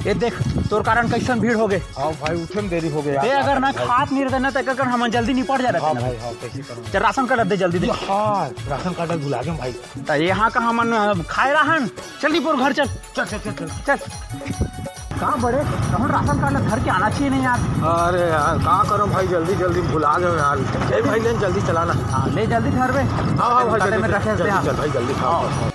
ये देख तोर कारण कैसन भीड़ हो गए। हाँ भाई उठे में देरी हो गया। ते अगर ना खात नहीं रहता ना तो कर हम जल्दी निपट जा रहे हाँ थे भाई हाँ कैसे करूँ। चल राशन कार्ड दे जल्दी दे। हाँ राशन कार्ड भुला गए भाई। तो यहाँ का हम खाए रहन चल दीपुर घर चल चल चल चल चल चल। कहाँ बड़े कौन राशन कार्ड घर के आना चाहिए नहीं यार। अरे यार कहाँ करूँ भाई जल्दी जल्दी भुला गए यार। जय भाई लेन जल्दी चलाना। हाँ ले जल्दी घर में। हाँ हाँ भाई में जल्दी रखे चल भाई जल्दी हाँ।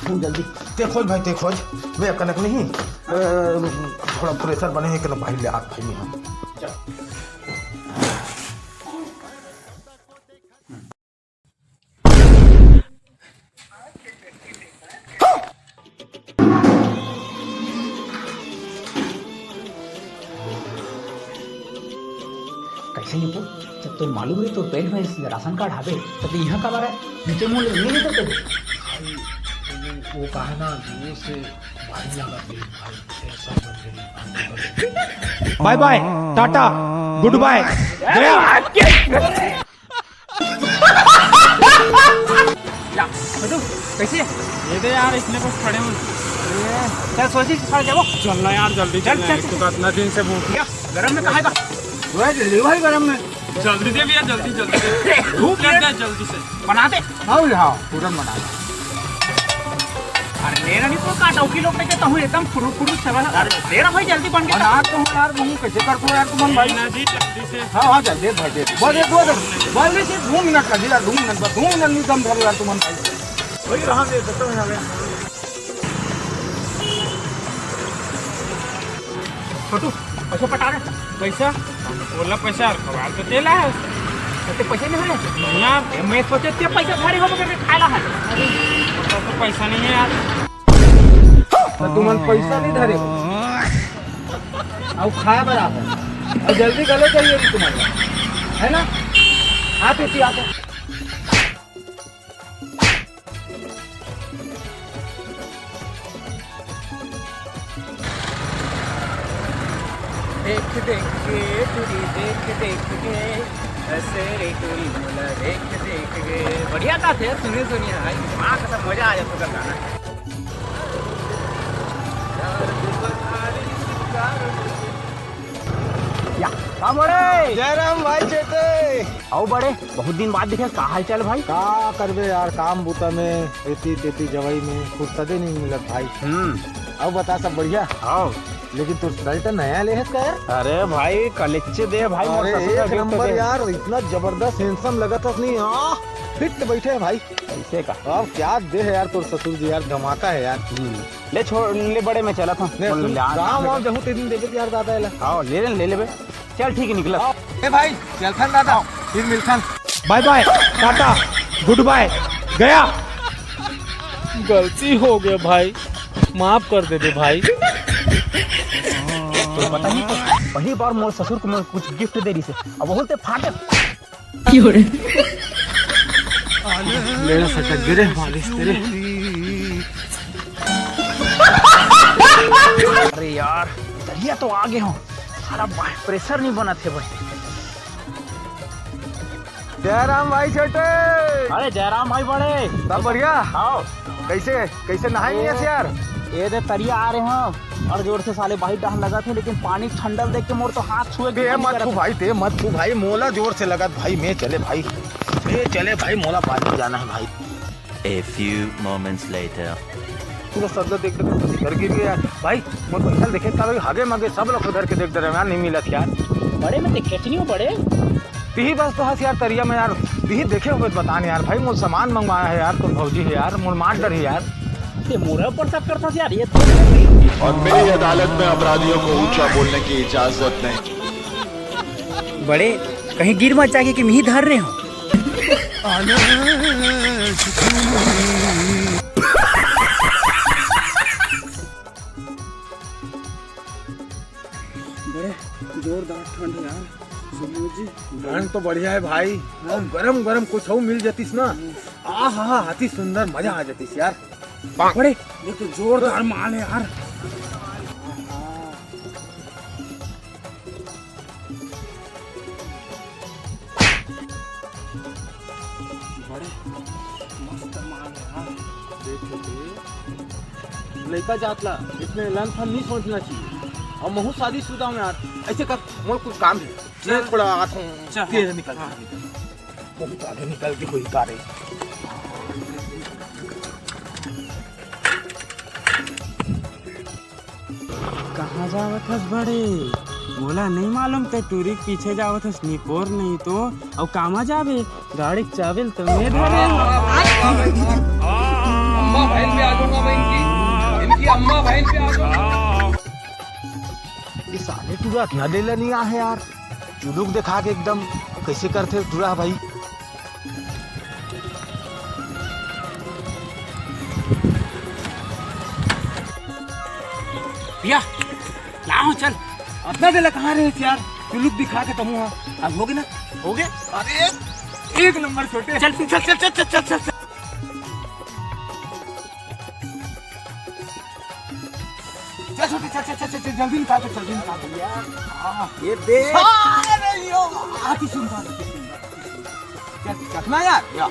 जल्दी ते खोज भाई ते खोज वे कनक नहीं थोड़ा प्रेशर बने है कि भाई ले हाथ भाई हम कैसे नहीं जब तो मालूम है तो पेट में राशन कार्ड हावे तब यहाँ का बारे नीचे मुँह नहीं देते वो कहा ना जुए से भाई लगा bye bye tata goodbye कैसे ये दे यार इतने कुछ खड़े हो चल सोची जाओ चलना यार जल्दी चल, चलना चल, है। तो इतना दिन से भूख गरम में कहा जल्दी भाई गरम में जल्दी दे भैया जल्दी जल्दी दे भूख लग गया जल्दी से बनाते हाँ हाँ तुरंत बना अरे मेरा नहीं तो काटा लोग लेके तो हूँ एकदम फुरू फुरू सवाल अरे तेरा भाई जल्दी बन के बना तो यार नहीं कैसे कर को यार तुम भाई ना जी जल्दी से हाँ हाँ जल्दी भाई दे बस एक बस से 2 मिनट का यार 2 मिनट बस 2 मिनट में दम धरो यार तुम भाई वही रहा दे तो यहाँ छोटू पैसा पटा रहे पैसा बोला पैसा खबर तो देला है तो पैसे नहीं है यार मैं सोचे ते पैसा भारी हो करके खाला है तो पैसा नहीं है यार तो तुम पैसा नहीं धरे अब खाया बराबर और जल्दी गले चाहिए तुम्हारे है ना आते थी आते देख देख के तुरी देख देख के ऐसे रे तुरी बोला देख देख के बढ़िया था थे सुनिए सुनिए भाई वहाँ का सब मजा आ जाता था गाना या का बड़े जयराम भाई चेते आओ बड़े बहुत दिन बाद दिखे का हाल चाल भाई का करबे यार काम बूता में एती तेती जवाई में फुर्सत नहीं मिलत भाई। अब बता सब बढ़िया। आओ लेकिन तू शर्ट नया ले है यार। अरे भाई कलेक्चे दे भाई अरे मोर ससुर का एक गिफ्ट नंबर दे। यार इतना जबरदस्त हैंडसम लगा था नहीं हाँ फिट बैठे हैं भाई। ऐसे का अब क्या दे है यार तोर ससुर जी यार धमाका है यार। ले छोड़ ले बड़े में चला था गाँव वाँव जहूँ तेरे दिन देखे यार दादा एला। आओ ले ले बे चल ठीक है निकला ए भाई चलथन दादा फिर मिलथन। Bye bye tata goodbye गया गलती हो गया भाई माफ कर दे भाई तो पता नहीं पहली बार मोर ससुर को मैं कुछ गिफ्ट दे रही से अब बोलते फाटे मेरा सटक गिरे मालिश तेरे। अरे यार दरिया तो आगे हो सारा प्रेशर नहीं बना थे भाई। जयराम भाई छोटे अरे जयराम भाई बड़े सब बढ़िया। आओ कैसे कैसे नहाई नहीं है यार। ये दे तरिया आ रहे हैं और जोर से साले बाहर डहान लगा थे लेकिन पानी ठंडल देख के मोर तो हाथ छुए ते मत छू भाई ते मत छू भाई मोला जोर से लगा भाई मैं चले भाई मोला बाद में जाना है भाई। A few moments later. पूरा सब्जा देख देख घर गिर गया भाई मोर पैसा देखे तब आगे मगे सब लोग उधर के देख रहे यार नहीं मिला यार। बड़े में देखे नहीं हो बड़े तीही बस तो हंस यार तरिया में यार तीही देखे हुए बताने यार भाई मोर सामान मंगवाया है यार तो भौजी है यार मोर मार डर है यार। ये मोरे ऊपर सब करता यार ये तो और मेरी अदालत में अपराधियों को ऊंचा बोलने की इजाजत नहीं। बड़े कहीं गिर मत जाके कि मैं ही धर रहे हो। बड़े जोरदार ठंड यार ठंड तो बढ़िया है भाई। गरम गरम कुछ हो मिल जातीस ना आ हा हाथी सुंदर मजा आ जातीस यार। बड़े ये तो जोरदार माल है यार। लड़का जात ला इसमें लन फन नहीं सोचना चाहिए। और महू शादीशुदा हूँ यार, ऐसे कर मोर कुछ काम है, मैं थोड़ा आता हूँ, चल। तेरे निकल बहुत आगे निकल के कोई कारे। कहाँ जावत हस बड़े? मोला नहीं मालूम ते टूरी के पीछे जावत हस, निपोर नहीं तो और कामा जावे गाड़ी के चाबिल तो मैं धरे। अम्मा बहन पे आ जाऊंगा मैं इनकी अम्मा बहन पे आ जाऊंगा। ये साले टूरा इतना लेला नहीं है यार, चुलुक दिखा के एकदम कैसे करते टूरा भाई। भैया लाओ चल। अपना दिला कहाँ रहे यार, चुलुक दिखा के तुम अब हो गए ना, हो गए। अरे एक नंबर छोटे, चल चल चल चल चल चल चल। चल छोटे, चल चल चल चल जल्दी निकाल के, जल्दी निकाल के यार। हाँ ये देख, अरे यो आती सुंदर, चल चखना यार, या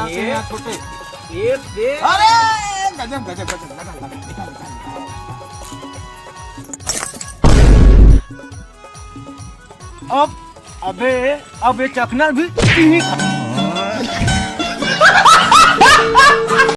ये छोटे, ये देख, अरे गजब गजब गजब, लगा लगा निकाल निकाल। अब अबे अब ये चखना भी